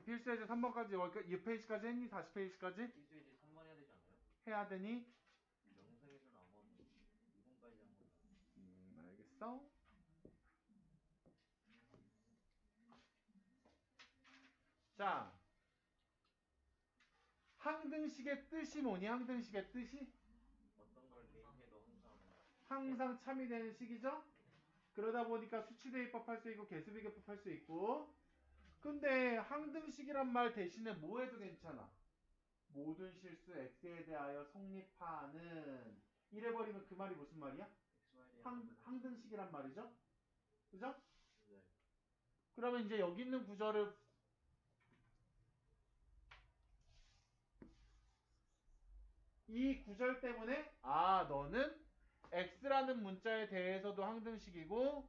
필수예제 3번까지 여기까지 2페이지까지 했니? 40페이지까지? 필수예제 3번 해야 되지 않아요? 해야 되니? 영상에서는 아마 2번까지 한 거죠. 알겠어. 자, 항등식의 뜻이 뭐니? 항등식의 뜻이? 어떤 걸 대입해도 항상 참이 되는 식이죠? 그러다 보니까 수치대입법 할 수 있고 개수비교법 할 수 있고. 근데 항등식이란 말 대신에 뭐 해도 괜찮아. 모든 실수 x에 대하여 성립하는 이래버리면 그 말이 무슨 말이야? 항등식이란 말이죠? 그죠? 네. 그러면 이제 여기 있는 구절을 이 구절 때문에 너는 x라는 문자에 대해서도 항등식이고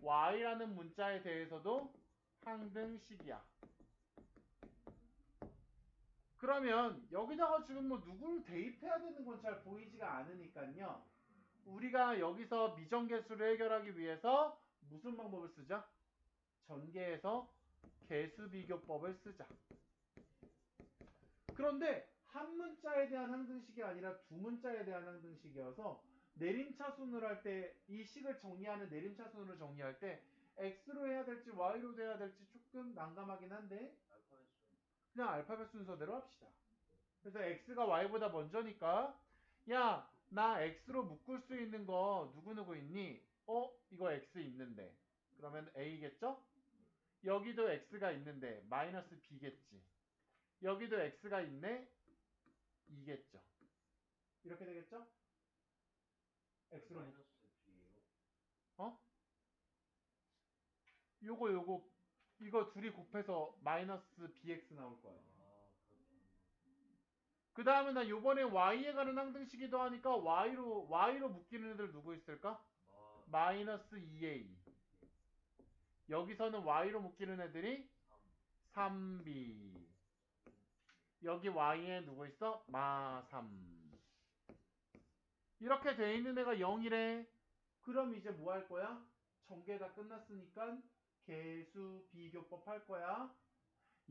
y라는 문자에 대해서도 항등식이야. 그러면 여기다가 지금 뭐 누구를 대입해야 되는 건 잘 보이지가 않으니까요. 우리가 여기서 미정계수를 해결하기 위해서 무슨 방법을 쓰자? 전개해서 개수비교법을 쓰자. 그런데 한 문자에 대한 항등식이 아니라 두 문자에 대한 항등식이어서 내림차순을 할 때 이 식을 정리하는 내림차순으로 정리할 때 x로 해야 될지 y로 해야 될지 조금 난감하긴 한데 그냥 알파벳 순서대로 합시다. 그래서 x가 y보다 먼저니까 야, 나 x로 묶을 수 있는 거 누구누구 있니? 이거 x 있는데 그러면 a겠죠? 여기도 x가 있는데 마이너스 b겠지. 여기도 x가 있네 2겠죠. 이렇게 되겠죠? x로 마이너스 b예요. 요거 이거 둘이 곱해서 마이너스 bx 나올 거예요. 그 다음에 나 요번에 y에 가는 항등식이기도 하니까 y로 묶이는 애들 누구 있을까? 마이너스 2a. 여기서는 y로 묶이는 애들이 3b. 여기 y에 누구 있어? 마 3. 이렇게 돼 있는 애가 0이래. 그럼 이제 뭐 할 거야? 전개 다 끝났으니까 개수 비교법 할 거야.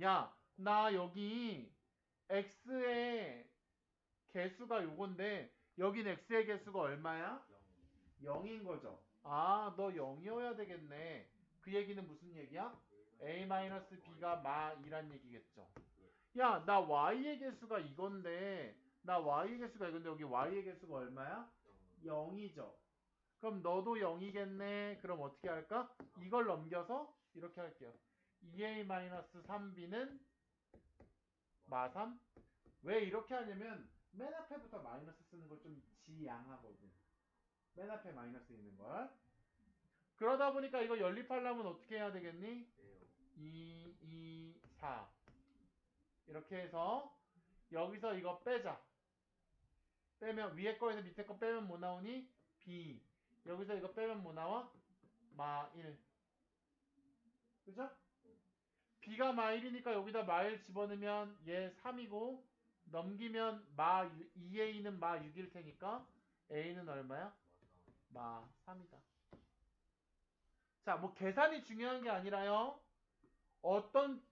야, 나 여기 x의 개수가 요건데 여긴 x의 개수가 얼마야? 0인 거죠. 너 0이어야 되겠네. 그 얘기는 무슨 얘기야? a-b가 마 2란 얘기겠죠. 야, 나 y의 개수가 이건데 여기 y의 개수가 얼마야? 0이죠. 그럼 너도 0이겠네. 그럼 어떻게 할까? 이걸 넘겨서 이렇게 할게요. 2a-3b는 마3? 왜 이렇게 하냐면 맨 앞에부터 마이너스 쓰는 걸 좀 지양하거든. 맨 앞에 마이너스 있는 걸. 그러다 보니까 이거 연립하려면 어떻게 해야 되겠니? 2, 2, 4 이렇게 해서 여기서 이거 빼자. 빼면 위에 거에서 밑에 거 빼면 뭐 나오니? b. 여기서 이거 빼면 뭐 나와? 마 1. 그죠? b가 마 1이니까 여기다 마 1 집어넣으면 얘 3이고 넘기면 마 2a는 마 6일 테니까 a는 얼마야? 마 3이다. 자, 뭐 계산이 중요한 게 아니라요. 어떤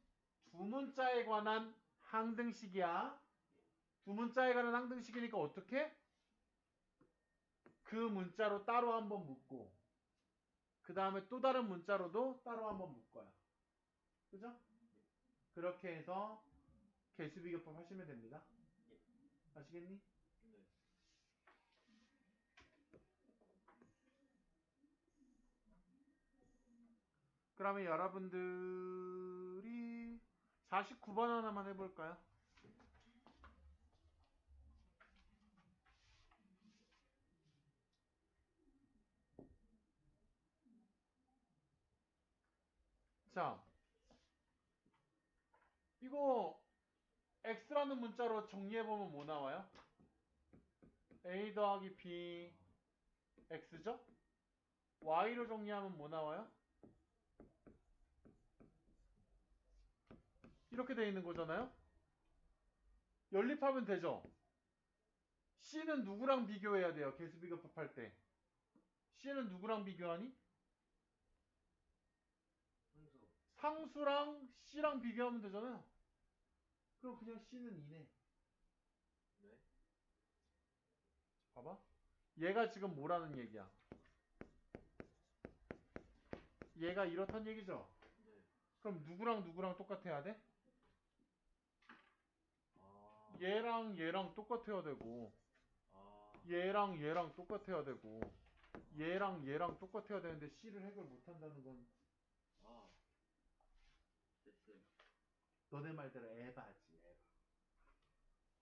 두 문자에 관한 항등식이야. 두 문자에 관한 항등식이니까 어떻게? 그 문자로 따로 한번 묶고 그 다음에 또 다른 문자로도 따로 한번 묶어요. 그죠? 그렇게 해서 개수비교법 하시면 됩니다. 아시겠니? 네. 그러면 여러분들이 49번 하나만 해볼까요? 자, 이거 x라는 문자로 정리해보면 뭐 나와요? a 더하기 b x죠? y로 정리하면 뭐 나와요? 이렇게 돼 있는 거잖아요? 연립하면 되죠? c는 누구랑 비교해야 돼요? 개수비교법 할 때. c는 누구랑 비교하니? 상수랑 C랑 비교하면 되잖아요. 그럼 그냥 C는 2네. 네? 봐봐. 얘가 지금 뭐라는 얘기야? 얘가 이렇단 얘기죠? 네. 그럼 누구랑 누구랑 똑같아야 돼? 아. 얘랑 얘랑 똑같아야 되고 아. 얘랑 얘랑 똑같아야 되고 얘랑 얘랑 똑같아야 되는데 C를 해결 못한다는 건 아. 됐어요. 너네 말대로 에바지 에바.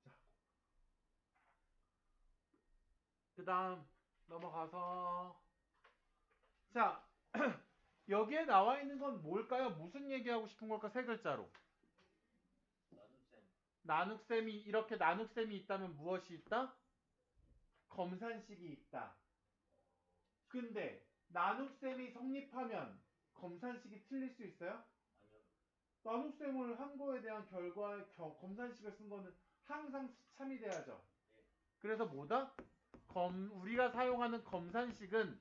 자, 그 다음 넘어가서 자 여기에 나와 있는 건 뭘까요? 무슨 얘기하고 싶은 걸까? 세 글자로. 나눗셈. 나눗셈이 이렇게 나눗셈이 있다면 무엇이 있다? 검산식이 있다. 근데 나눗셈이 성립하면 검산식이 틀릴 수 있어요? 아니요. 나눗셈을 한 거에 대한 결과에 검산식을 쓴 거는 항상 수참이 돼야죠. 예. 그래서 뭐다? 우리가 사용하는 검산식은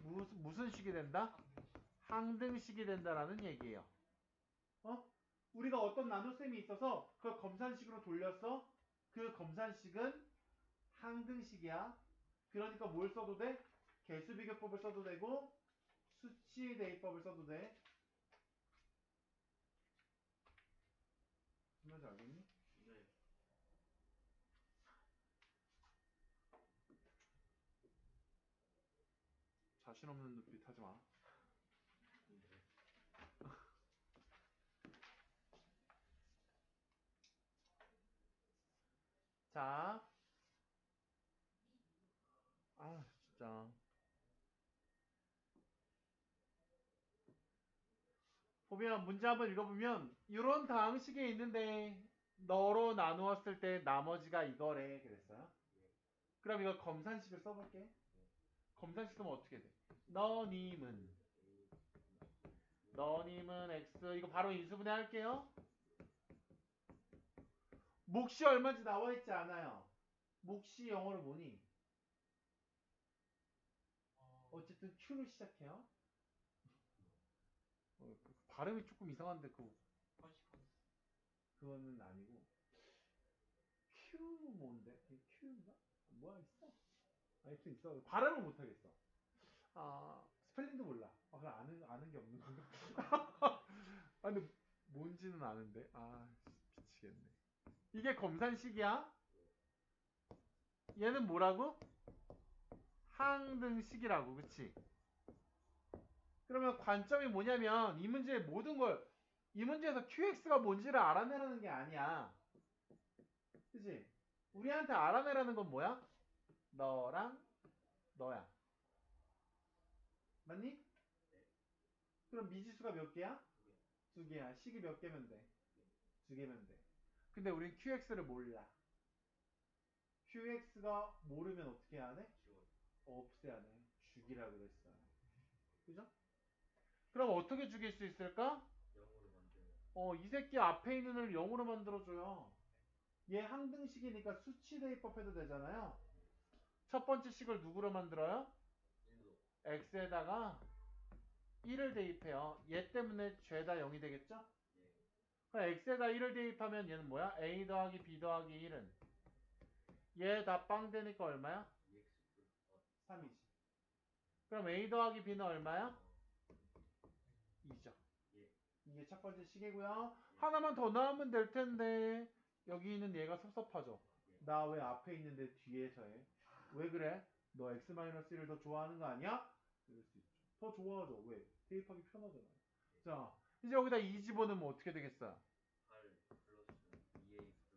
무슨 식이 된다? 항등식이 된다라는 얘기예요. 우리가 어떤 나눗셈이 있어서 그걸 검산식으로 돌렸어? 그 검산식은 항등식이야. 그러니까 뭘 써도 돼? 개수비교법을 써도 되고 수치대입법을 써도 돼. 무슨 말인지 알겠니? 네. 자신 없는 눈빛 하지 마. 네. 자, 진짜. 보면 문제 한번 읽어보면 이런 다항식이 있는데 너로 나누었을 때 나머지가 이거래 그랬어요. 그럼 이거 검산식을 써볼게. 검산식 쓰면 어떻게 돼? 너님은 X 이거 바로 인수분해 할게요. 몫이 얼마인지 나와 있지 않아요. 몫이 영어로 뭐니? 어쨌든 Q로 시작해요. 발음이 조금 이상한데 그거는 아니고 Q 뭔데? Q인가? 뭐야 있어? 하여튼 있어. 발음을 못하겠어. 스펠링도 몰라. 그럼 아는 게 없는 건가? 근데 뭔지는 아는데. 미치겠네. 이게 검산식이야? 얘는 뭐라고? 항등식이라고, 그치? 그러면 관점이 뭐냐면 이 문제의 모든 걸 이 문제에서 QX가 뭔지를 알아내라는 게 아니야. 그치? 우리한테 알아내라는 건 뭐야? 너랑 너야. 맞니? 그럼 미지수가 몇 개야? 두 개야. 식이 몇 개면 돼? 두 개면 돼. 근데 우린 QX를 몰라. QX가 모르면 어떻게 해야 돼? 지워. 없애야 돼. 죽이라 그랬어요. 그죠? 그럼 어떻게 죽일 수 있을까? 0으로 만들면. 이 새끼 앞에 있는 을 0으로 만들어줘요. 얘 항등식이니까 수치 대입법 해도 되잖아요. 첫 번째 식을 누구로 만들어요? 1로. x에다가 1을 대입해요. 얘 때문에 죄다 0이 되겠죠? 예. 그럼 x에다 1을 대입하면 얘는 뭐야? a 더하기 b 더하기 1은 얘 다 빵 되니까 얼마야? 2x 플러스 3이지. 그럼 a 더하기 b는 얼마야? 2죠. 예. 이게 첫 번째 식이고요. 하나만 더 나오면 될 텐데 여기 있는 얘가 섭섭하죠. 나 왜 앞에 있는데 뒤에서 해? 왜 그래? 너 x-1을 더 좋아하는 거 아니야? 이럴 수 있죠. 더 좋아하죠. 왜? 대입하기 편하잖아요. 자, 이제 여기다 2 집어넣으면 어떻게 되겠어요? 8 플러스 2a 플러스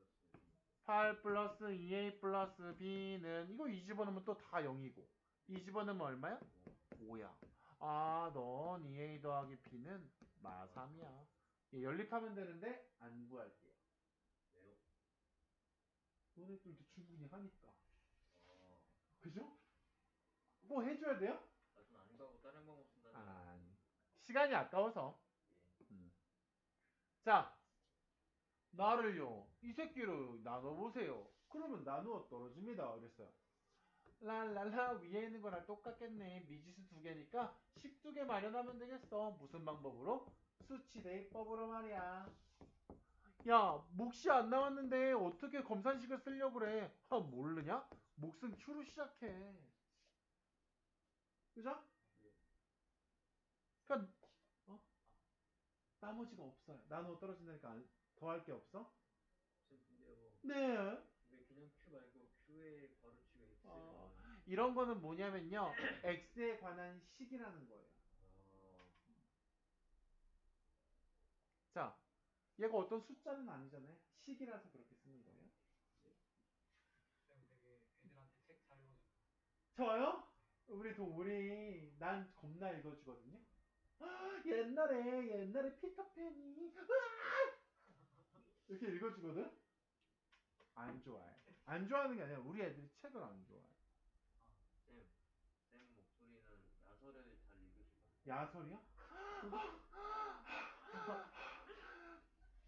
8 플러스 2a 플러스 b는 이거 2 집어넣으면 또 다 0이고 2 집어넣으면 얼마야? 5야. 넌 2a 더하기 b는 마3이야. 연립하면 되는데 안 구할게요. 왜요? 너네들도 충분히 하니까. 아. 그죠? 뭐 해줘야 돼요? 나좀 아닌가 하고 다른 방법 쓴다는. 시간이 아까워서. 예. 자, 나를요 이 새끼를 나눠보세요. 그러면 나누어 떨어집니다. 그랬어요. 랄랄라 위에 있는 거랑 똑같겠네. 미지수 두 개니까 식 두 개 마련하면 되겠어. 무슨 방법으로? 수치 대입법으로 말이야. 야, 몫이 안 나왔는데 어떻게 검산식을 쓰려고 그래? 아, 모르냐? 몫은 Q로 시작해. 그죠? 그러니까 어? 나머지가 없어요. 나누어 떨어진다니까 더할 게 없어? 쌤 근데요. 네. 왜 그냥 Q 말고 Q의 괄호치가 X에 어, 나와요? 이런 거는 뭐냐면요. X에 관한 식이라는 거예요. 아, 자, 얘가 어떤 숫자는 아니잖아요. 식이라서 그렇게 쓰는 거예요. 쌤 되게 애들한테 책 잘 읽어줘. 저요? 우리 난 겁나 읽어주거든요. 옛날에 피터팬이 이렇게 읽어주거든. 안 좋아해. 안 좋아하는 게 아니라 우리 애들이 책을 안 좋아해. 쌤, 쌤 목소리는 야설을 잘 읽으시거든요. 야설이요?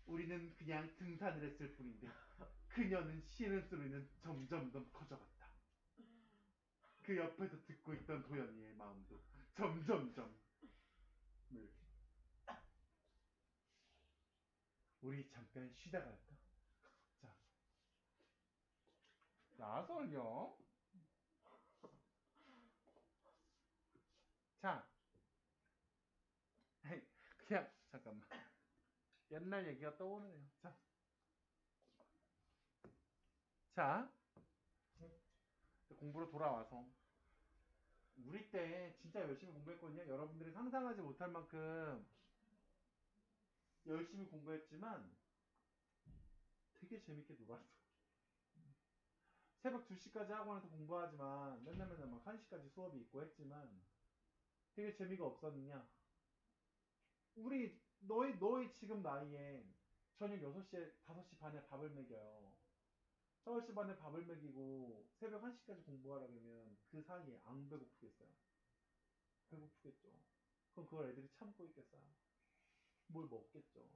우리는 그냥 등산을 했을 뿐인데 그녀는 쉬는 소리는 점점점 커져갔다. 그 옆에서 듣고 있던 도연이의 마음도 점점점 이렇게. 우리 잠깐 쉬다 갈까? 자, 야설요? 자, 그냥 잠깐만. 옛날 얘기가 떠오르네요. 자, 공부로 돌아와서 우리 때 진짜 열심히 공부했거든요. 여러분들이 상상하지 못할 만큼 열심히 공부했지만 되게 재밌게 놀았어. 새벽 2시까지 학원에서 공부하지만 맨날 막 1시까지 수업이 있고 했지만 되게 재미가 없었느냐? 너희 지금 나이에 저녁 6시에 5시 반에 밥을 먹여요. 5시 반에 밥을 먹이고 새벽 1시까지 공부하라 그러면 그 사이에 안 배고프겠어요? 배고프겠죠. 그럼 그걸 애들이 참고 있겠어요? 뭘 먹겠죠.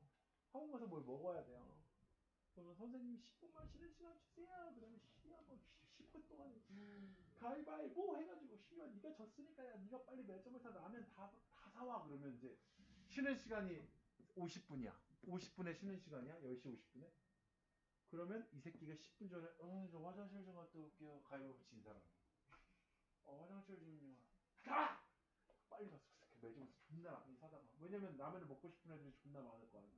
학원 가서 뭘 먹어야 돼요. 그러면 선생님이 10분만 쉬는 시간 주세요. 그러면 쉬야 뭐 10분 동안 가위바위보 해가지고 쉬면 네가 졌으니까 야 네가 빨리 몇 점을 사 라면 다 사와. 그러면 이제 쉬는 시간이 50분이야. 50분에 쉬는 시간이야. 10시 50분에. 그러면 이 새끼가 10분 전에 저 화장실 좀 갔다 올게요. 가위바위보 진 사람. 화장실 좀요. 가! 빨리 가서 그 새끼 매점에서 존나 라면 사다가. 왜냐면 라면을 먹고 싶은 애들이 존나 많을 거 아니야.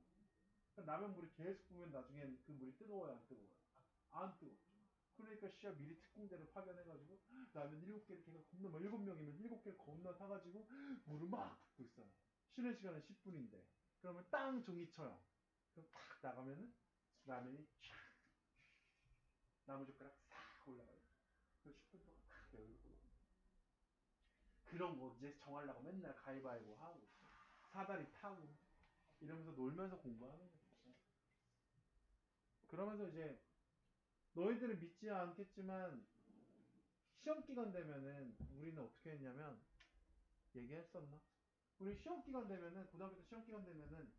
라면 물이 계속 보면 나중엔 그 물이 뜨거워요, 안 뜨거워요? 안 뜨겁죠. 그러니까 씨야 미리 특공대를 파견해가지고 라면 7개 이렇게 겁나 뭐 7명이면 7개를 겁나 사가지고 물을 막 붓고 있어요. 쉬는 시간은 10분인데 그러면 땅 종이 쳐요. 그럼 탁 나가면은 라면이 촥 나무젓가락 싹 올라가요. 그 10분 동안 탁 열고 그런 거 이제 정하려고 맨날 가위바위보 하고 사다리 타고 이러면서 놀면서 공부하는 거죠. 그러면서 이제 너희들은 믿지 않겠지만 시험 기간 되면은 우리는 어떻게 했냐면 얘기했었나? 우리 시험 기간 되면은 고등학교 때 시험 기간 되면은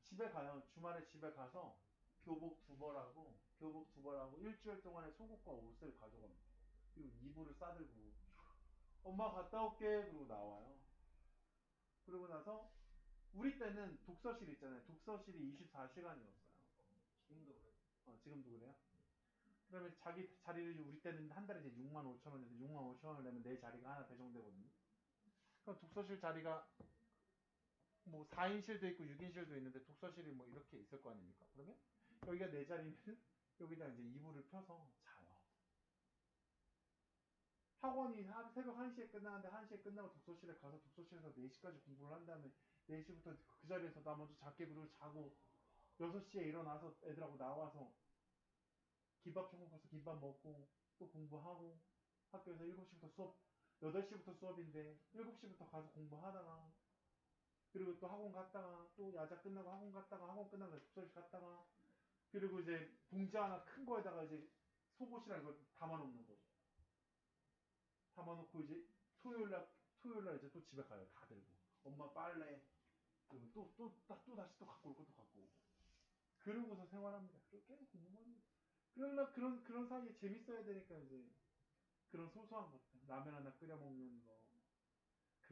집에 가요. 주말에 집에 가서 교복 두 벌하고 일주일 동안의 속옷과 옷을 가져갑니다. 그리고 이불을 싸들고 엄마 갔다 올게 그러고 나와요. 그러고 나서 우리 때는 독서실 있잖아요. 독서실이 24시간이었어요. 지금도 그래. 지금도 그래요? 그러면 자기 자리를 우리 때는 한 달에 이제 6만 5천 원에서 6만 5천 원을 내면 내 자리가 하나 배정되거든요. 그럼 독서실 자리가 뭐 4인실도 있고 6인실도 있는데 독서실이 뭐 이렇게 있을 거 아닙니까? 그러면 여기가 내 자리면 여기다 이제 이불을 펴서 자요. 학원이 새벽 1시에 끝나는데 1시에 끝나고 독서실에 가서 독서실에서 4시까지 공부를 한 다음에 4시부터 그 자리에서 나 먼저 작게 그리고 자고 6시에 일어나서 애들하고 나와서 김밥 천국 가서 김밥 먹고 또 공부하고 학교에서 7시부터 수업 8시부터 수업인데 7시부터 가서 공부하다가 그리고 또 학원 갔다가 또 야자 끝나고 학원 갔다가 학원 끝나고 독서실 갔다가 그리고 이제 봉지 하나 큰 거에다가 이제 속옷이랑 이걸 담아놓는 거죠. 담아놓고 이제 토요일날 이제 또 집에 가요. 다 들고 엄마 빨래 그리고 또 다시 또 갖고 오고 또 갖고 오고 그러고서 생활합니다. 그렇게 공부합니다. 그러나 그런 사이에 재밌어야 되니까 이제 그런 소소한 것들 라면 하나 끓여 먹는 거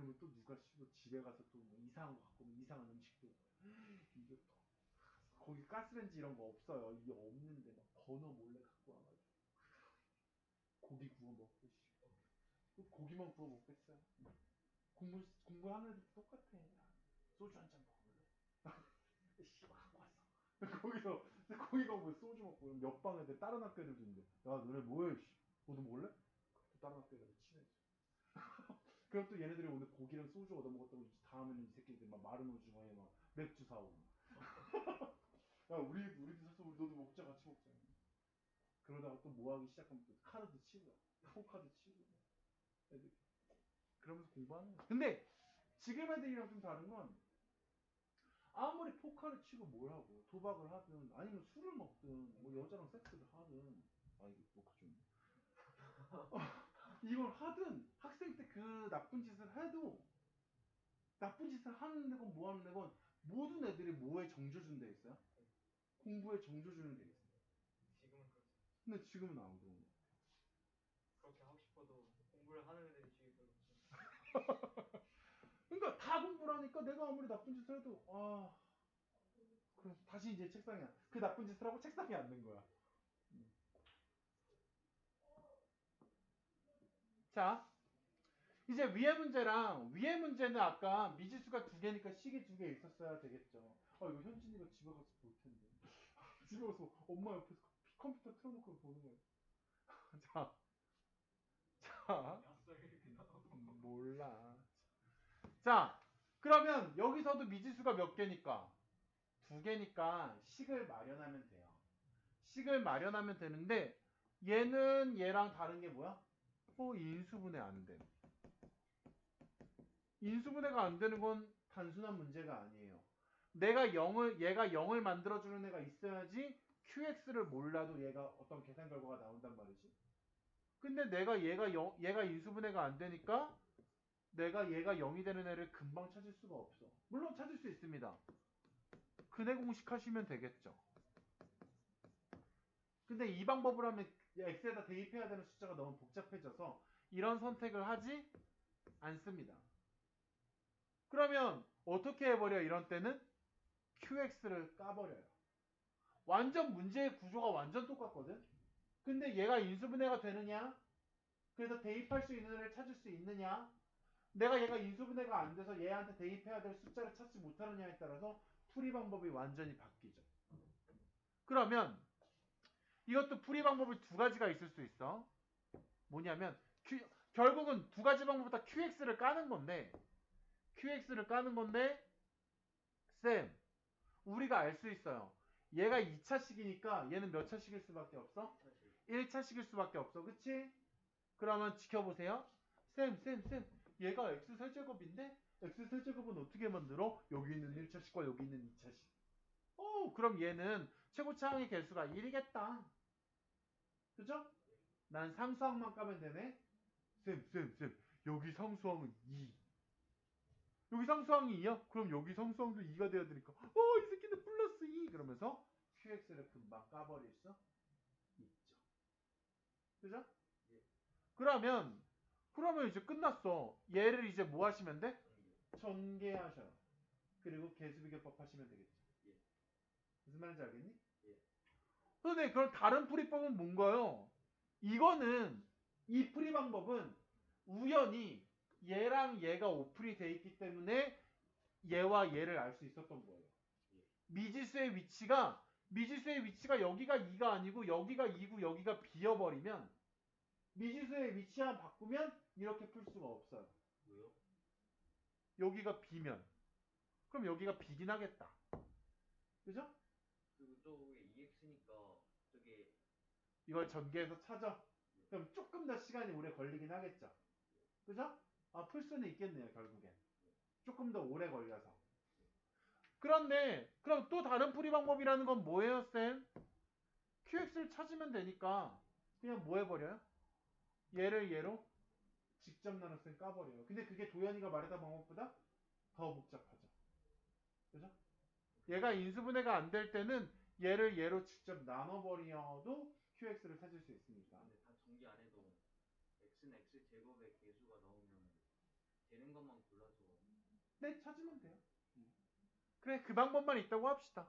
그러면 또 누가 또 집에 가서 또 뭐 이상한 거 갖고 오면 이상한 음식도 이게 또 거기 가스레인지 이런 거 없어요. 이게 없는데 막 번호 몰래 갖고 와가지고 고기 구워 먹고 씨. 고기만 구워 먹겠어요. 공부하는 애도 똑같아. 야, 소주 한 잔 먹을래? 씨발 갖고 왔어. 거기서 거기가 뭐 소주 먹고 몇 방 애들 다른 학교 애들도 있는데 야 너네 뭐해? 씨. 너도 먹을래? 또 다른 학교 애들 친해져. 그럼 또 얘네들이 오늘 고기랑 소주 얻어 먹었다고 다음에는 이 새끼들 막 마른 오징어에 막 맥주 사오고. 야 우리도 사서 우리 너도 먹자 같이 먹자. 그러다가 또 뭐 하기 시작하면 또 카드도 치고 포카드 치고 애들 그러면서 공부하는 거야. 근데 지금 애들이랑 좀 다른 건 아무리 포카를 치고 뭘 하고 도박을 하든 아니면 술을 먹든 뭐 여자랑 섹스를 하든 아 이거 녹화 좀 이걸 하든 학생 때 그 나쁜 짓을 해도 나쁜 짓을 하는 애건 뭐 하는 애건 모든 애들이 뭐에 정조 주는 데 있어요? 공부에 정조 주는 데 있어요. 지금은 그렇지. 근데 지금은 안 그런 거. 그렇게 하고 싶어도 공부를 하는 애들이 주위에 별로 없어. 그러니까 다 공부를 하니까 내가 아무리 나쁜 짓을 해도 그래 다시 이제 책상에 그 나쁜 짓을 하고 책상에 앉는 거야. 자 이제 위의 문제는 아까 미지수가 두 개니까 식이 두 개 있었어야 되겠죠. 이거 현진이가 집에 가서 볼 텐데. 집에 가서 엄마 옆에서 컴퓨터 틀어놓고 보는 거야. 자, 였어 이렇게 나오고. 몰라. 자, 그러면 여기서도 미지수가 몇 개니까? 두 개니까 식을 마련하면 돼요. 식을 마련하면 되는데 얘는 얘랑 다른 게 뭐야? 인수분해 안 돼. 인수분해가 안 되는 건 단순한 문제가 아니에요. 얘가 0을 만들어주는 애가 있어야지 QX를 몰라도 얘가 어떤 계산 결과가 나온단 말이지. 근데 얘가 인수분해가 안 되니까 내가 얘가 0이 되는 애를 금방 찾을 수가 없어. 물론 찾을 수 있습니다. 근해 공식 하시면 되겠죠. 근데 이 방법을 하면 x에다 대입해야 되는 숫자가 너무 복잡해져서 이런 선택을 하지 않습니다. 그러면 어떻게 해버려 이런 때는? QX를 까버려요. 완전 문제의 구조가 완전 똑같거든? 근데 얘가 인수분해가 되느냐? 그래서 대입할 수 있는 애를 찾을 수 있느냐? 내가 얘가 인수분해가 안 돼서 얘한테 대입해야 될 숫자를 찾지 못하느냐에 따라서 풀이 방법이 완전히 바뀌죠. 그러면 이것도 풀이 방법이 두 가지가 있을 수 있어. 뭐냐면 결국은 두 가지 방법부터 QX를 까는 건데 쌤 우리가 알 수 있어요. 얘가 2차식이니까 얘는 몇 차식일 수밖에 없어? 1차식일 수밖에 없어. 그치? 그러면 지켜보세요. 쌤. 얘가 x세제곱인데 x세제곱은 어떻게 만들어? 여기 있는 1차식과 여기 있는 2차식. 그럼 얘는 최고차항의 개수가 1이겠다. 그죠? 난 상수항만 까면 되네. 쌤. 여기 상수항은 2. 여기 상수항이 2야? 그럼 여기 상수항도 2가 돼야 되니까 이 새끼는 플러스 2 그러면서 QX를 금방 까버릴 수 있죠. 그죠? 예. 그러면 이제 끝났어. 얘를 이제 뭐 하시면 돼? 전개하셔요. 그리고 개수비교법 하시면 되겠죠. 예. 무슨 말인지 알겠니? 예. 근데 그럼 다른 풀이법은 뭔가요? 이거는 이 풀이 방법은 우연히 얘랑 얘가 오플이 돼 있기 때문에 얘와 얘를 알 수 있었던 거예요. 예. 미지수의 위치가 여기가 2가 아니고 여기가 2고 여기가 비어버리면 미지수의 위치만 바꾸면 이렇게 풀 수가 없어요. 왜요? 여기가 비면 그럼 여기가 비긴 하겠다. 그죠? 그리고 저게 EX니까 저게 이걸 전개해서 찾아. 그럼 조금 더 시간이 오래 걸리긴 하겠죠. 그죠? 풀 수는 있겠네요, 결국엔. 조금 더 오래 걸려서. 그런데 그럼 또 다른 풀이 방법이라는 건 뭐예요, 쌤? QX를 찾으면 되니까 그냥 뭐 해버려요? 얘를 얘로 직접 나눠서 까버려요. 근데 그게 도현이가 말했던 방법보다 더 복잡하죠. 그죠? 얘가 인수분해가 안 될 때는 얘를 얘로 직접 나눠버려도 QX를 찾을 수 있으니까. 근데 다 전개 안 해도 x는 x 제곱의 개수가 나오면 되는 것만 골라 네, 찾으면 돼요. 그래, 그 방법만 있다고 합시다.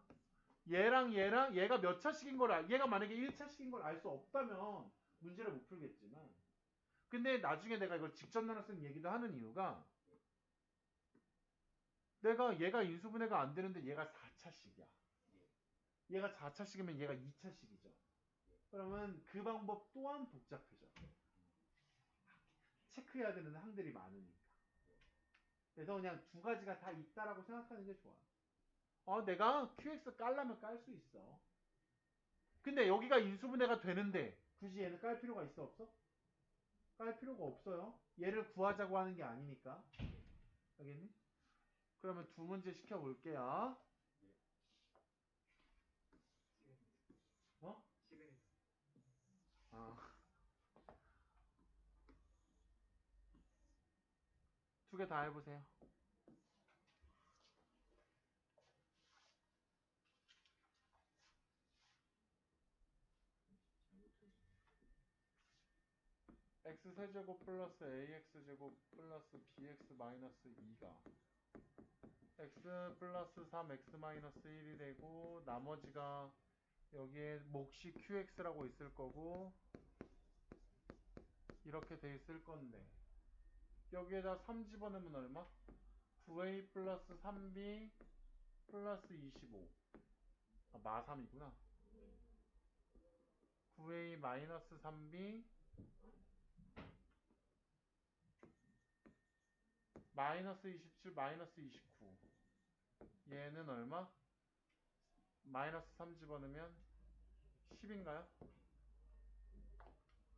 얘랑 얘가 몇 차씩인 걸 얘가 만약에 1차씩인 걸 알 수 없다면 문제를 못 풀겠지만, 근데 나중에 내가 이걸 직접 나눠 쓰는 얘기도 하는 이유가, 내가 얘가 인수분해가 안 되는데 얘가 4차씩이야. 얘가 4차씩이면 얘가 2차씩이죠. 그러면 그 방법 또한 복잡해져. 체크해야 되는 항들이 많으니까. 그래서 그냥 두 가지가 다 있다라고 생각하는 게 좋아. 내가 QX 깔라면 깔 수 있어. 근데 여기가 인수분해가 되는데 굳이 얘는 깔 필요가 있어 없어? 깔 필요가 없어요. 얘를 구하자고 하는 게 아니니까. 알겠니? 그러면 두 문제 시켜볼게요. 어? 시그니스. 두 개 다 해보세요. x세제곱 플러스 ax제곱 플러스 bx 마이너스 2가 x 플러스 3x 마이너스 1이 되고 나머지가 여기에 몫이 qx라고 있을 거고 이렇게 돼 있을 건데 여기에다 3 집어넣으면 얼마? 9a 플러스 3b 플러스 25 마3이구나 9a 마이너스 3b 마이너스 27 마이너스 29 얘는 얼마? 마이너스 3 집어넣으면 10인가요?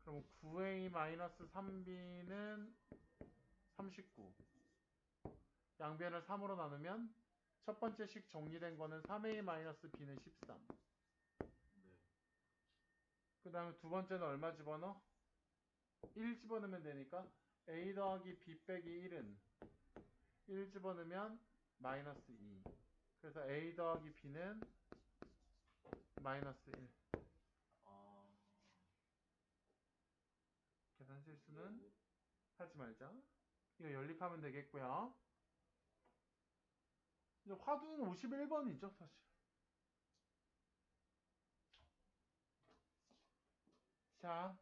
그럼 9a 마이너스 3b는 39 양변을 3으로 나누면 첫 번째 식 정리된 거는 3a 마이너스 b는 13 그 다음에 두 번째는 얼마 집어넣어? 1 집어넣으면 되니까 a 더하기 b 빼기 1은 1 집어넣으면 마이너스 2 그래서 a 더하기 b는 마이너스 1 계산 실수는 하지 말자. 이거 연립하면 되겠고요. 이제 화두는 51번이죠 사실. 자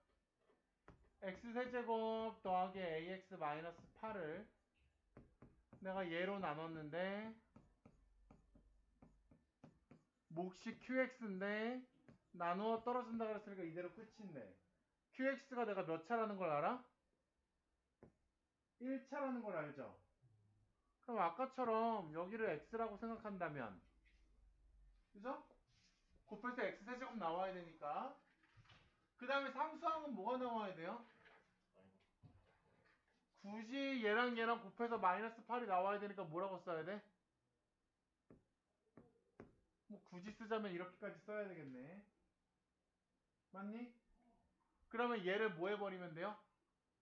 x세제곱 더하기 ax 마이너스 8을 내가 얘로 나눴는데 몫이 qx인데 나누어 떨어진다 그랬으니까 이대로 끝인데 qx가 내가 몇 차라는 걸 알아? 1차라는 걸 알죠? 그럼 아까처럼 여기를 x라고 생각한다면 그죠? 곱해서 x세제곱 나와야 되니까 그 다음에 상수항은 뭐가 나와야 돼요? 굳이 얘랑 곱해서 마이너스 8이 나와야 되니까 뭐라고 써야 돼? 뭐 굳이 쓰자면 이렇게까지 써야 되겠네. 맞니? 그러면 얘를 뭐 해버리면 돼요?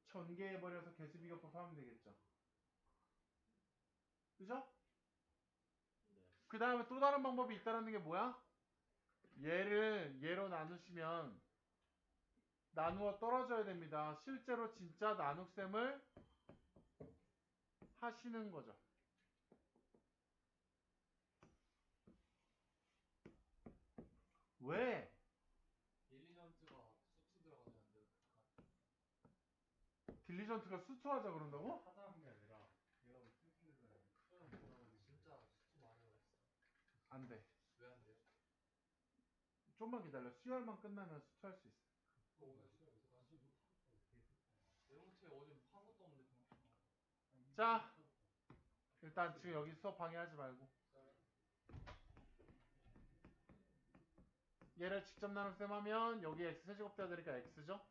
전개해버려서 개수비교법 하면 되겠죠. 그죠? 그 다음에 또 다른 방법이 있다는 게 뭐야? 얘를 얘로 나누시면 나누어 떨어져야 됩니다. 실제로 진짜 나눗셈을 하시는 거죠. 왜? 딜리전트가 수트 들어가면 안 돼요. 딜리전트가 수투하자 그런다고? 하자는 게 아니라 얘가 왜 쓰시잖아요. 진짜 수트 많이 어렵어. 안 돼. 왜 안 돼요? 좀만 기다려. 수열만 끝나면 수투할 수 있어. 오늘 수업 어떡하지? 내용부터 어제 한 것도 없는데 그냥. 자, 일단 지금 여기 수업 방해하지 말고 얘를 직접 나눗셈 하면 여기 x 세제곱 돼야 되니까 x죠?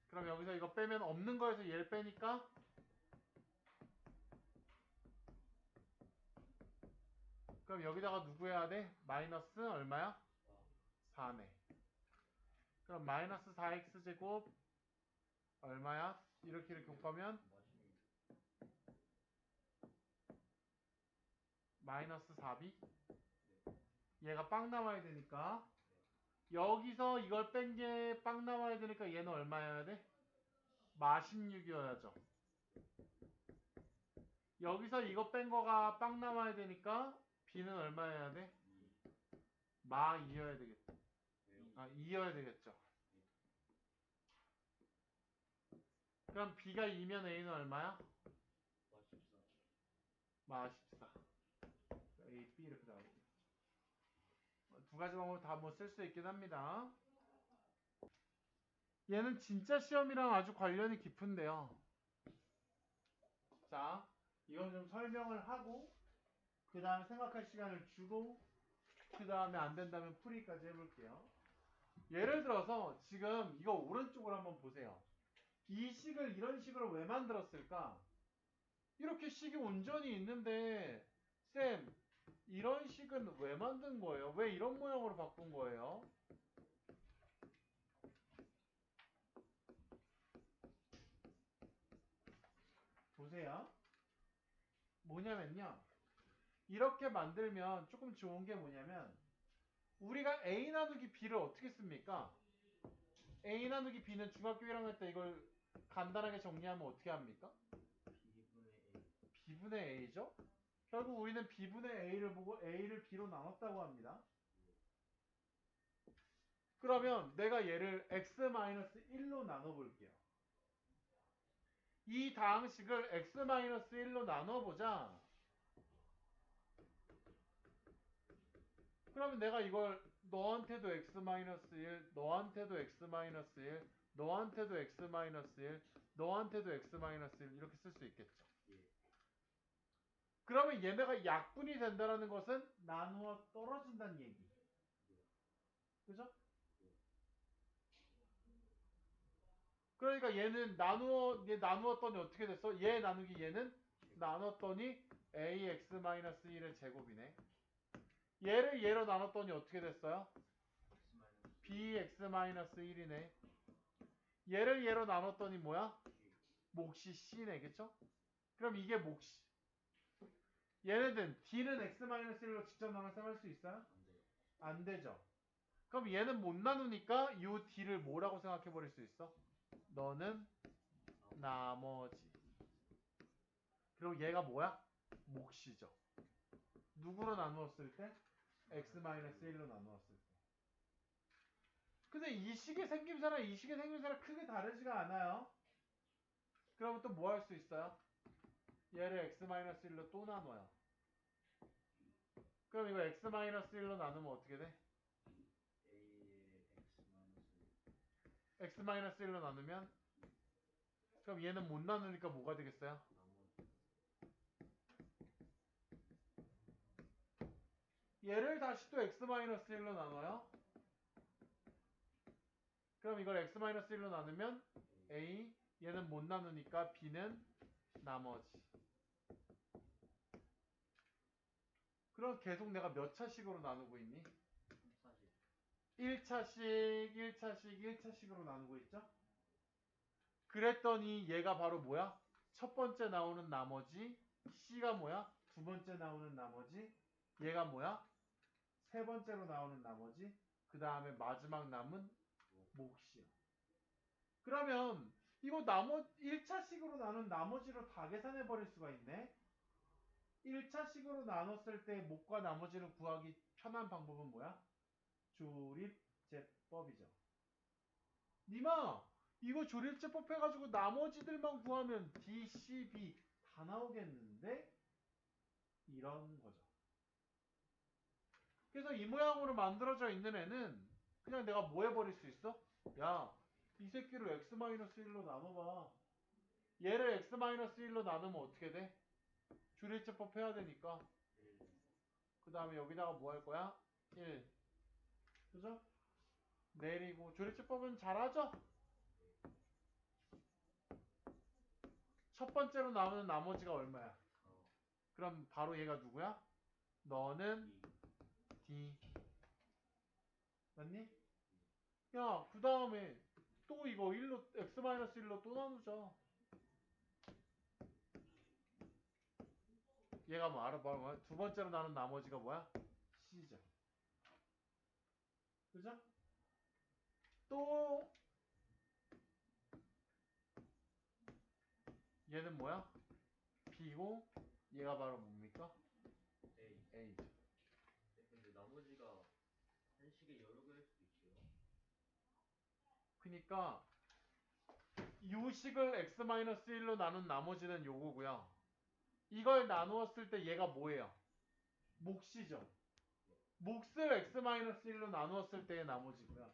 그럼 여기서 이거 빼면 없는 거에서 얘를 빼니까 그럼 여기다가 누구 해야 돼? 마이너스 얼마야? 4네. 그럼 마이너스 4x제곱 얼마야? 이렇게 곱하면 마이너스 4b 얘가 빵 나와야 되니까 여기서 이걸 뺀 게 빵 나와야 되니까 얘는 얼마여야 돼? 마 16이어야죠. 여기서 이거 뺀 거가 빵 남아야 되니까 b는 얼마여야 돼? 마 2여야 되겠다. 왜요? 아 2여야 되겠죠. 그럼 b가 2면 a는 얼마야? 맛있어. 마 14. a, b 이렇게 나올게요. 두 가지 방법 다 뭐 쓸 수 있긴 합니다. 얘는 진짜 시험이랑 아주 관련이 깊은데요. 자, 이건 좀 설명을 하고 그 다음에 생각할 시간을 주고 그 다음에 안 된다면 풀이까지 해볼게요. 예를 들어서 지금 이거 오른쪽으로 한번 보세요. 이 식을 이런 식으로 왜 만들었을까? 이렇게 식이 온전히 있는데 쌤 이런 식은 왜 만든 거예요? 왜 이런 모양으로 바꾼 거예요? 보세요. 뭐냐면요. 이렇게 만들면 조금 좋은 게 뭐냐면 우리가 A 나누기 B를 어떻게 씁니까? A 나누기 B는 중학교 1학년 때 이걸 간단하게 정리하면 어떻게 합니까? B분의 A. B분의 A죠? 결국 우리는 B분의 A를 보고 A를 B로 나눴다고 합니다. 그러면 내가 얘를 X-1로 나눠볼게요. 이 다항식을 X-1로 나눠보자. 그러면 내가 이걸 너한테도 X-1, 너한테도 X-1, 너한테도 X-1, 너한테도 X-1 이렇게 쓸 수 있겠죠. 예. 그러면 얘네가 약분이 된다는 것은 나누어 떨어진다는 얘기. 그죠? 그러니까 얘는 얘 나누었더니 어떻게 됐어? 얘 나누기 얘는 나눴더니 ax-1의 제곱이네. 얘를 얘로 나눴더니 어떻게 됐어요? bx-1이네. 얘를 얘로 나눴더니 뭐야? 몫이 c네. 그쵸? 그럼 이게 몫이. 얘네들 d는 x-1로 직접 나눠서 할 수 있어요? 안 돼요. 안 되죠. 그럼 얘는 못 나누니까 이 d를 뭐라고 생각해 버릴 수 있어? 너는 나머지. 그리고 얘가 뭐야? 몫이죠. 누구로 나누었을 때? x-1로 나누었을 때. 근데 이 식의 생김새랑 이 식의 생김새랑 크게 다르지가 않아요. 그러면 또 뭐 할 수 있어요? 얘를 x-1로 또 나눠요. 그럼 이거 x-1로 나누면 어떻게 돼? A의 X x-1로 나누면 그럼 얘는 못 나누니까 뭐가 되겠어요? 나머지. 얘를 다시 또 x-1로 나눠요. 그럼 이걸 x-1로 나누면 a 얘는 못 나누니까 b는 나머지. 그럼 계속 내가 몇 차식으로 나누고 있니? 40. 1차씩, 1차씩, 1차식으로 나누고 있죠? 그랬더니 얘가 바로 뭐야? 첫 번째 나오는 나머지 C가 뭐야? 두 번째 나오는 나머지 얘가 뭐야? 세 번째로 나오는 나머지 그 다음에 마지막 남은 몫이야. 그러면 이거 1차식으로 나눈 나머지로 다 계산해 버릴 수가 있네. 1차식으로 나눴을 때 몫과 나머지를 구하기 편한 방법은 뭐야? 조립제법이죠. 니마 이거 조립제법 해가지고 나머지들만 구하면 D, C, B 다 나오겠는데? 이런 거죠. 그래서 이 모양으로 만들어져 있는 애는 그냥 내가 뭐 해버릴 수 있어? 야, 이 새끼를 x-1로 나눠봐. 얘를 x-1로 나누면 어떻게 돼? 조립제법 해야 되니까. 1. 그 다음에 여기다가 뭐 할 거야? 1. 그죠? 내리고 조립제법은 잘하죠? 첫 번째로 나오는 나머지가 얼마야? 그럼 바로 얘가 누구야? 너는 2. D. 맞니? 야, 그 다음에 또 이거 1로 x-1로 또 나누자. 얘가 뭐 알아 봐. 두 번째로 나눈 나머지가 뭐야? C죠. 그죠? 또 얘는 뭐야? B고 얘가 바로 뭡니까? A. A죠. 네, 근데 나머지가 한 식의 여러 개일 수도 있어요. 그니까 요 식을 x-1로 나눈 나머지는 요거고요. 이걸 나누었을 때 얘가 뭐예요? 몫이죠. 몫을 x-1로 나누었을 때의 나머지고요. 어,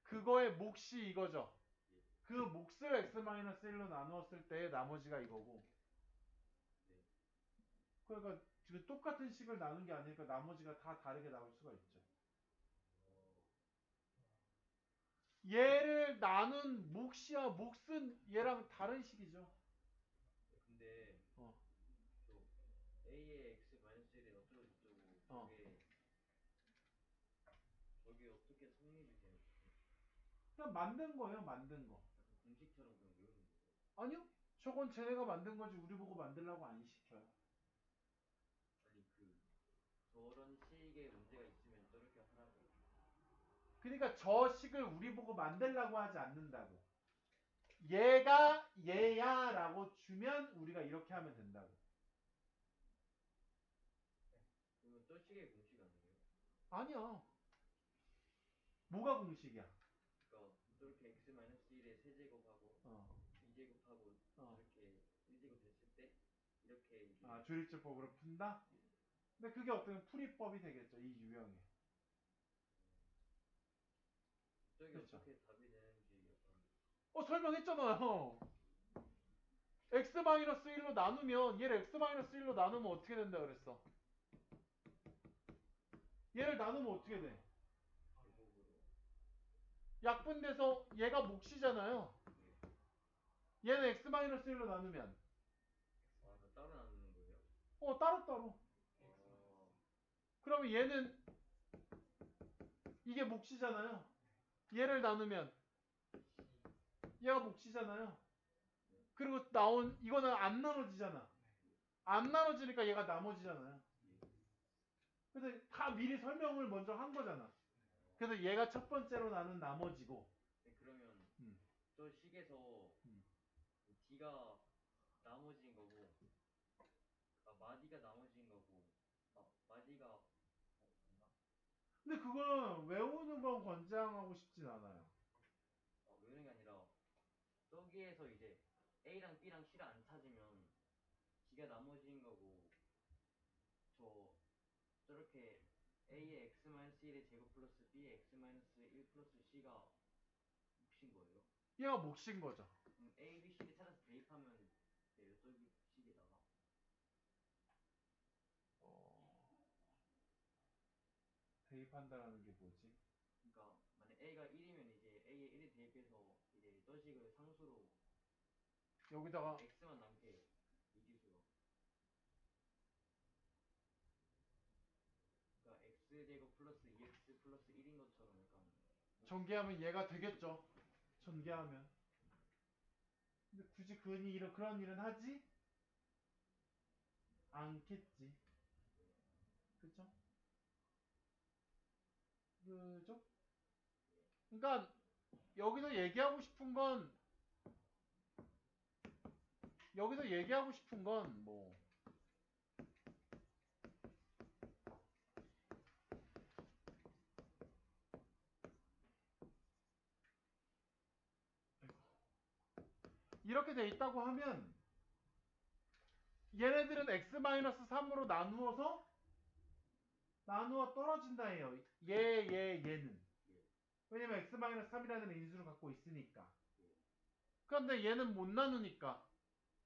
그거의 몫이 이거죠. 예. 그 몫을 x-1로 나누었을 때의 나머지가 이거고. 네. 그러니까 지금 똑같은 식을 나눈 게 아니니까 나머지가 다 다르게 나올 수가 있죠. 어, 얘를 나눈 몫이야. 몫은 얘랑 다른 식이죠. 근데 어. 저 A의 x-1에 어쩌고 저쩌고 어. 저게 어떻게 성립이 돼요? 그냥 만든 거예요. 만든 거. 약간 공식처럼 그냥 외우는 거예요. 아니요. 저건 쟤네가 만든 거지 우리 보고 만들라고 안 시켜요. 아니 저런 식의 문제가 있으면 저렇게 하라고. 그러니까 저 식을 우리 보고 만들라고 하지 않는다고. 얘가 얘야 라고 주면 우리가 이렇게 하면 된다고. 그러면 저 식의 공식 아니에요? 아니야. 뭐가 공식이야? 그러니까 저렇게 x-1의 세제곱하고 어. 2제곱하고 어. 이렇게 1제곱 됐을 때 이렇게 이제 아, 조립제법으로 푼다? 근데 그게 어떤 풀이법이 되겠죠. 이 유형에. 저게 그쵸. 어떻게 답이 되는지 약간 설명했잖아요. x-1로 나누면 얘를 x-1로 나누면 어떻게 된다 그랬어? 얘를 나누면 어떻게 돼? 제곱으로 약분돼서 얘가 몫이잖아요. 네. 얘는 x-1로 나누면 그 따로 나누는 거예요? 따로따로. 어, 그러면 얘는 이게 몫이잖아요. 얘를 나누면 얘가 몫이잖아요. 그리고 나온 이거는 안 나눠지잖아. 안 나눠지니까 얘가 나머지잖아요. 그래서 다 미리 설명을 먼저 한 거잖아. 그래서 얘가 첫 번째로 나눈 나머지고. 네, 그러면 음. 저 식에서 음. D가 나머지인 거고 마디가 나머지인 거고 마디가 맞나? 근데 그건 외우는 건 권장하고 싶진 않아요. 외우는 게 아니라 저기에서 이제 A랑 B랑 C를 안 찾으면 D가 나머지인 거고 저렇게 A의 x-1의 제곱 플러스 B의 x-1 플러스 C가 몫인 거예요? 얘가 몫인 거죠. 그럼 A, B, C를 찾아서 대입하면 돼요? 저기 식에다가 대입한다라는 게 뭐지? 그러니까 만약 A가 1이면 이제 A에 1을 대입해서 이제 저 식을 상수로 여기다가 X만 남게 미지수로 그러니까 X제곱 플러스 2X 플러스 1인 것처럼 약간 전개하면 얘가 되겠죠. 전개하면. 근데 굳이 그런 일은 하지 않겠지. 그죠? 그죠? 그러니까 여기서 얘기하고 싶은 건 뭐 이렇게 돼 있다고 하면 얘네들은 x-3으로 나누어 떨어진다예요. 얘는. 왜냐면 x-3이라는 인수를 갖고 있으니까. 그런데 얘는 못 나누니까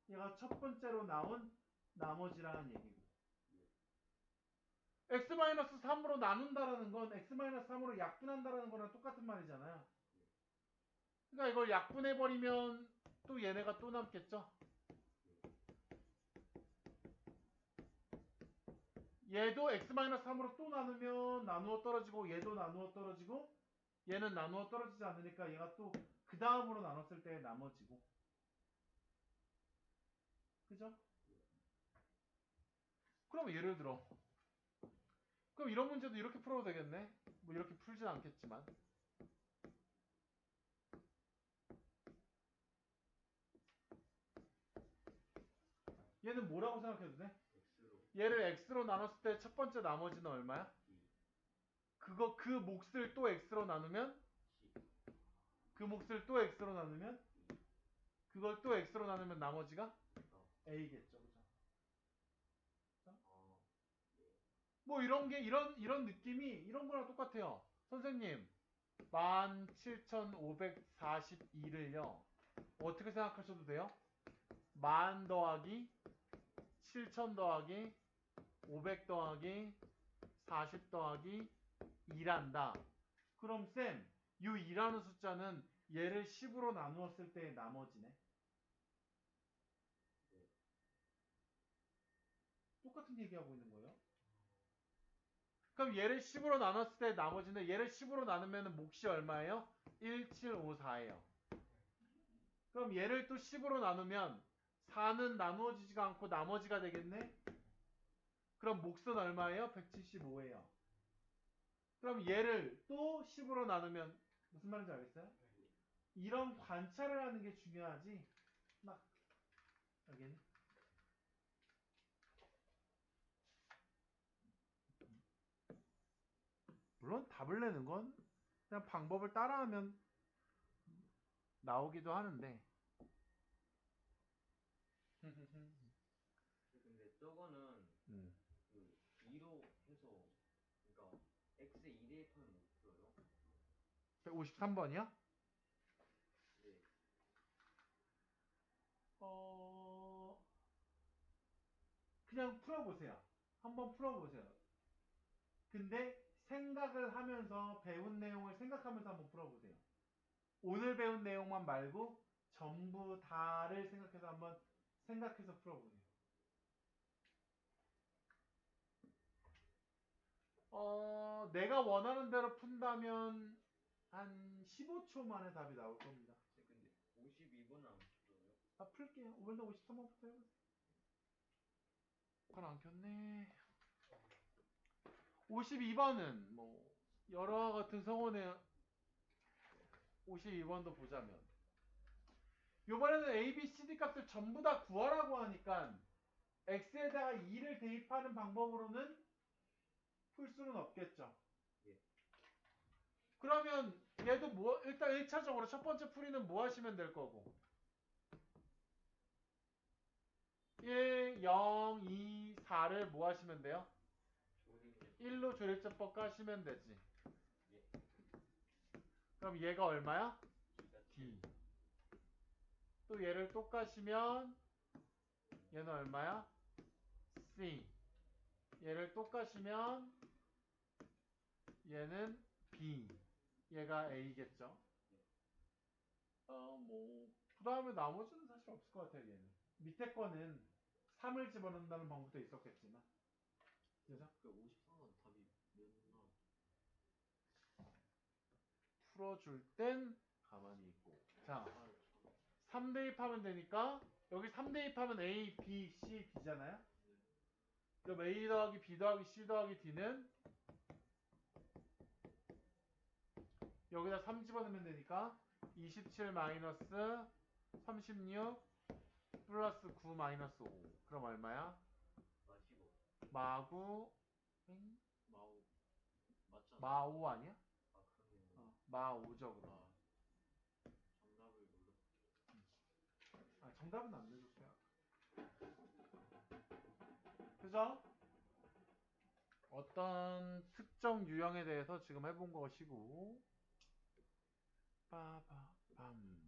얘가 첫 번째로 나온 나머지라는 얘기고. x-3으로 나눈다라는 건 x-3으로 약분한다라는 거랑 똑같은 말이잖아요. 그러니까 이걸 약분해버리면 또 얘네가 또 남겠죠. 얘도 x-3으로 또 나누면 나누어 떨어지고 얘도 나누어 떨어지고 얘는 나누어 떨어지지 않으니까 얘가 또 그 다음으로 나눴을 때 나머지고. 그죠? 그럼 예를 들어 그럼 이런 문제도 이렇게 풀어도 되겠네. 뭐 이렇게 풀진 않겠지만 얘는 뭐라고 생각해도 돼? X로 얘를 x로 나눴을 때 첫 번째 나머지는 얼마야? D 그 몫을 또 x로 나누면 C 그 몫을 또 x로 나누면 그걸 또 x로 나누면 나머지가 a겠죠, 그죠? 뭐 이런 게 이런 느낌이 이런 거랑 똑같아요. 선생님 17,542를요 어떻게 생각하셔도 돼요? 10,000 더하기 7,000 더하기 500 더하기 40 더하기 2란다. 그럼 쌤, 이 2라는 숫자는 얘를 10으로 나누었을 때의 나머지네. 똑같은 얘기하고 있는 거예요. 그럼 얘를 10으로 나눴을 때 나머지는 얘를 10으로 나누면 몫이 얼마예요? 1754예요. 그럼 얘를 또 10으로 나누면 4는 나누어지지가 않고 나머지가 되겠네? 그럼 몫은 얼마예요? 175예요. 그럼 얘를 또 10으로 나누면 무슨 말인지 알겠어요? 이런 관찰을 하는 게 중요하지. 막 여기는 물론 답을 내는 건 그냥 방법을 따라하면 나오기도 하는데 근데 저거는 그 2로 해서 그러니까 X에 2 대입하면 못 풀어요? 153번이요? 네 그냥 풀어보세요. 한번 풀어보세요. 근데 생각을 하면서 배운 내용을 생각하면서 한번 풀어보세요. 오늘 배운 내용만 말고 전부 다를 생각해서 한번 생각해서 풀어보세요. 내가 원하는 대로 푼다면 한 15초 만에 답이 나올 겁니다. 근데 52번은 안 풀어요? 풀게요. 오늘 53번부터 해보세요. 그건 안 켰네. 52번은 뭐 여러와 같은 성원의 52번도 보자면 이번에는 A, B, C, D 값을 전부 다 구하라고 하니까 x에다가 2를 대입하는 방법으로는 풀 수는 없겠죠. 예. 그러면 얘도 뭐 일단 1차적으로 첫 번째 풀이는 뭐 하시면 될 거고 1, 0, 2, 4를 뭐 하시면 돼요? 조리제 1로 조립제법 까시면 되지. 예 그럼 얘가 얼마야? D가 D. 또 얘를 또 까시면 얘는 얼마야? C. 얘를 또 까시면 얘는 B. 얘가 A겠죠. 그 다음에 나머지는 사실 없을 것 같아요, 얘는. 밑에 거는 3을 집어넣는다는 방법도 있었겠지만. 그죠? 그 53번 답이 몇 나와? 풀어줄 땐 가만히 있고. 자, 3 대입하면 되니까, 여기 3 대입하면 A, B, C, D잖아요? 그럼 A 더하기 B 더하기 C 더하기 D는 여기다 3 집어넣으면 되니까 27 마이너스 36 플러스 9 마이너스 5. 그럼 얼마야? 마시고 마구 마오 맞잖아 마5 아니야? 아 그러네 마5죠 그럼. 정답을 몰라 정답은 안 내줬어요. 그죠? 어떤 특정 유형에 대해서 지금 해본 것이고 빠바밤.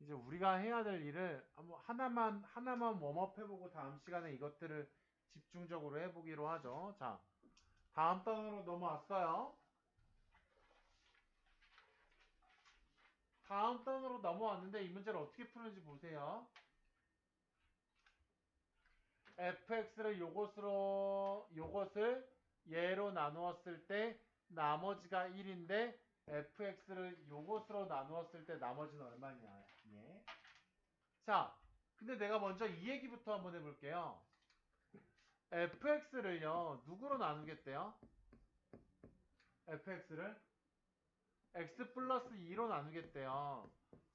이제 우리가 해야 될 일을 한번 하나만 웜업 해보고 다음 시간에 이것들을 집중적으로 해보기로 하죠. 자, 다음 단어로 넘어왔어요. 다음 단어로 넘어왔는데 이 문제를 어떻게 푸는지 보세요. fx를 요것을 얘로 나누었을 때 나머지가 1인데 fx를 요것으로 나누었을 때 나머지는 얼마냐. 예. 자, 근데 내가 먼저 이 얘기부터 한번 해볼게요. fx를요 누구로 나누겠대요? fx를 x 플러스 2로 나누겠대요.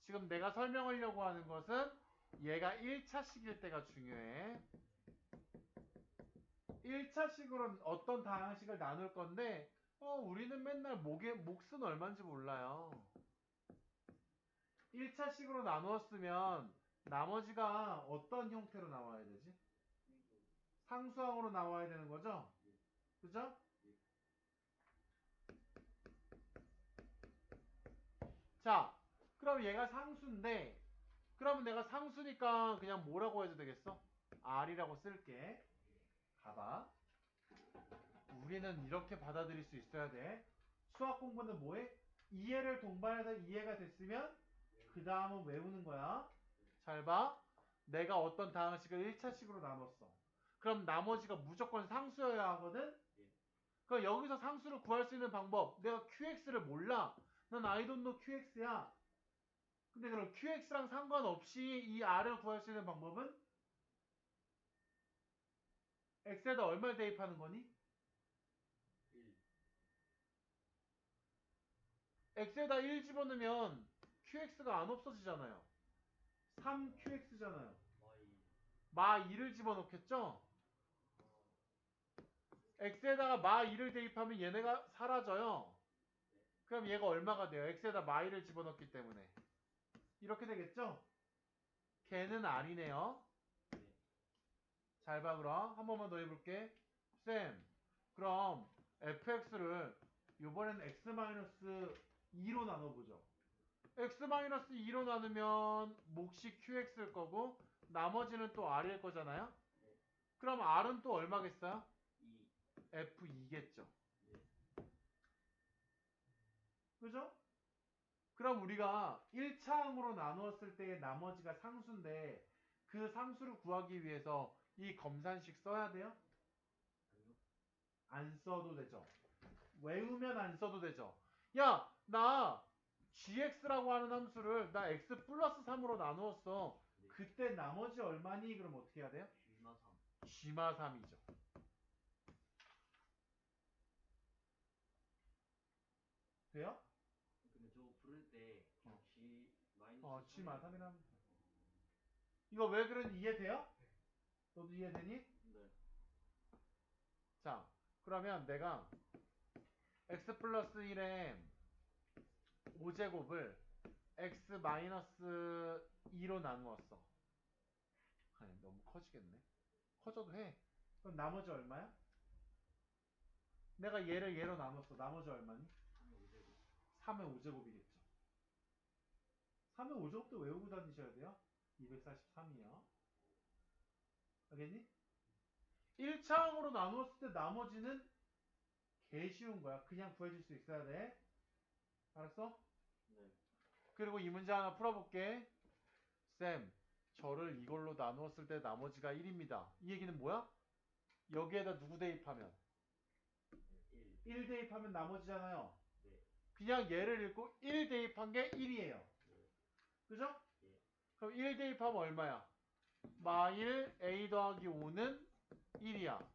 지금 내가 설명하려고 하는 것은 얘가 1차식일 때가 중요해. 1차식으로는 어떤 다항식을 나눌 건데 우리는 맨날 몫은 얼마인지 몰라요. 1차식으로 나누었으면 나머지가 어떤 형태로 나와야 되지? 상수항으로 나와야 되는 거죠? 그죠? 자, 그럼 얘가 상수인데 그러면 내가 상수니까 그냥 뭐라고 해도 되겠어? R이라고 쓸게. 봐봐. 우리는 이렇게 받아들일 수 있어야 돼. 수학 공부는 뭐해? 이해를 동반해서 이해가 됐으면 그 다음은 외우는 거야. 잘 봐. 내가 어떤 다항식을 1차식으로 나눴어. 그럼 나머지가 무조건 상수여야 하거든? 그럼 여기서 상수를 구할 수 있는 방법. 내가 QX를 몰라. 난 I don't know QX야. 근데 그럼 QX랑 상관없이 이 R을 구할 수 있는 방법은? X에다 얼마를 대입하는 거니? 1. X에다 1 집어넣으면 QX가 안 없어지잖아요. 3QX잖아요. Y. 마 2를 집어넣겠죠? X에다가 마 2를 대입하면 얘네가 사라져요. 그럼 얘가 얼마가 돼요? X에다 마 2를 집어넣기 때문에. 이렇게 되겠죠? 걔는 R이네요. 잘 봐 그럼. 한 번만 더 해볼게. 쌤, 그럼 fx를 이번엔 x-2로 나눠보죠. x-2로 나누면 몫이 qx일 거고 나머지는 또 r일 거잖아요. 그럼 r은 또 얼마겠어요? 2. f2겠죠. 그죠? 그럼 우리가 1차항으로 나누었을 때 나머지가 상수인데 그 상수를 구하기 위해서 이 검산식 써야 돼요? 아니요. 안 써도 되죠. 외우면 안 써도 되죠. 야, 나 gx라고 하는 함수를 나 x 플러스 3으로 나누었어. 그때 나머지 얼마니? 그럼 어떻게 해야 돼요? G마 3. g마 3이죠. 돼요? 근데 저거 부를 때 G 마이너스 g마 3이라면 이거 왜 그런지 이해돼요? 너도 이해되니? 네. 자, 그러면 내가 x 플러스 1에 5제곱을 x 마이너스 2로 나누었어. 아니, 너무 커지겠네. 커져도 해. 그럼 나머지 얼마야? 내가 얘를 얘로 나눴어. 나머지 얼마니? 3의 5제곱이겠죠. 3의 5제곱도 외우고 다니셔야 돼요. 243이요. 알겠니? 1차항으로 나누었을 때 나머지는 개 쉬운 거야. 그냥 구해줄 수 있어야 돼. 알았어? 네. 그리고 이 문제 하나 풀어볼게. 쌤, 저를 이걸로 나누었을 때 나머지가 1입니다. 이 얘기는 뭐야? 여기에다 누구 대입하면? 1. 1 대입하면 나머지잖아요. 네. 그냥 얘를 읽고 1 대입한 게 1이에요. 그죠? 예. 그럼 1 대입하면 얼마야? 마1 a 더하기 5는 1이야.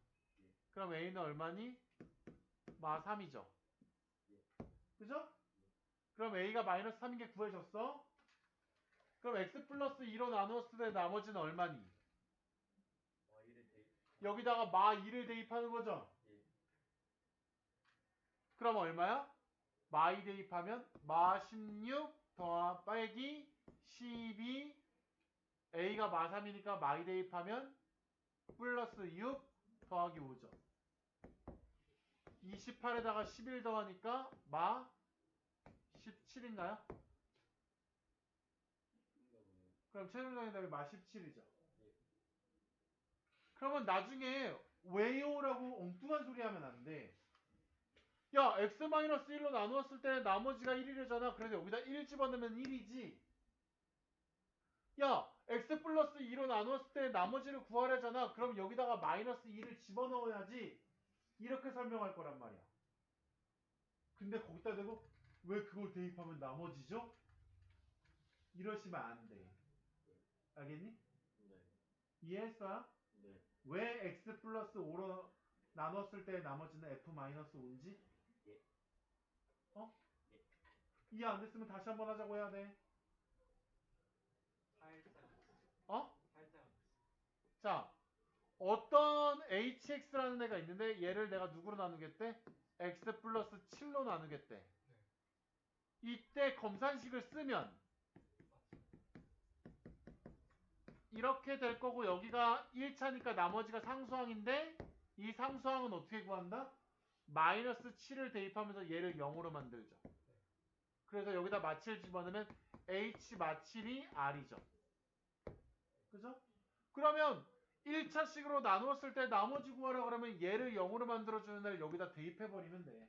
그럼 a는 얼마니? 마3이죠. 그죠? 그럼 a가 마이너스 3인 게 구해졌어? 그럼 x 플러스 2로 나누었을 때 나머지는 얼마니? Y를 대입. 여기다가 마2를 대입하는 거죠? 예. 그럼 얼마야? 마2 대입하면 마16 더하 빼기 12 a가 마3이니까 마2 대입하면 플러스 6 더하기 5죠. 28에다가 11 더하니까 마 17인가요? 그럼 최종적인 답이 마 17이죠. 그러면 나중에 왜요라고 엉뚱한 소리 하면 안 돼. 야, x-1로 나누었을 때 나머지가 1이래잖아. 그래서 여기다 1 집어넣으면 1이지. 야, x 플러스 2로 나누었을 때 나머지를 구하려잖아. 그럼 여기다가 마이너스 2를 집어넣어야지. 이렇게 설명할 거란 말이야. 근데 거기다 대고 왜 그걸 대입하면 나머지죠? 이러시면 안 돼. 알겠니? 네. 이해했어요? 네. 왜 x 플러스 5로 나눴을 때 나머지는 f 마이너스 5인지? 예. 어? 예. 이해 안 됐으면 다시 한번 하자고 해야 돼. 살짝 어? 살짝 자, 어떤 hx라는 애가 있는데 얘를 내가 누구로 나누겠대? x 플러스 7로 나누겠대. 네. 이때 검산식을 쓰면 이렇게 될 거고 여기가 1차니까 나머지가 상수항인데 이 상수항은 어떻게 구한다? 마이너스 7을 대입하면서 얘를 0으로 만들죠. 그래서 여기다 마칠 집어넣으면 h 마칠이 r이죠. 그죠? 그러면 1차식으로 나누었을 때 나머지 구하라 그러면 얘를 0으로 만들어주는 애를 여기다 대입해버리면 돼.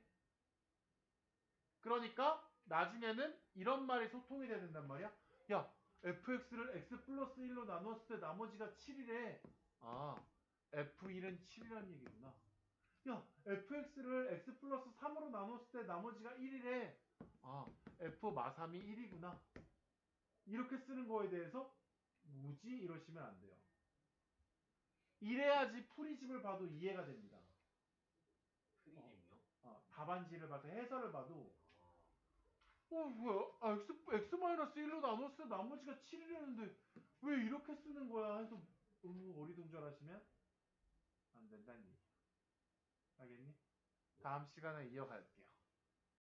그러니까 나중에는 이런 말이 소통이 돼야 된단 말이야. 야, fx를 x 플러스 1로 나누었을 때 나머지가 7이래. 아, f1은 7이란 얘기구나. 야, fx를 x 플러스 3으로 나눴을 때 나머지가 1이래. 아, f 마삼이 1이구나. 이렇게 쓰는 거에 대해서 뭐지? 이러시면 안 돼요. 이래야지 풀이집을 봐도 이해가 됩니다. 프리즘이요? 답안지를 봐도 해설을 봐도 아, 뭐야? x-1로 나눴을 때 나머지가 7이라는데 왜 이렇게 쓰는 거야? 해서 어리둥절하시면 안 된다는 얘기. 알겠니? 다음 시간에 이어갈게요.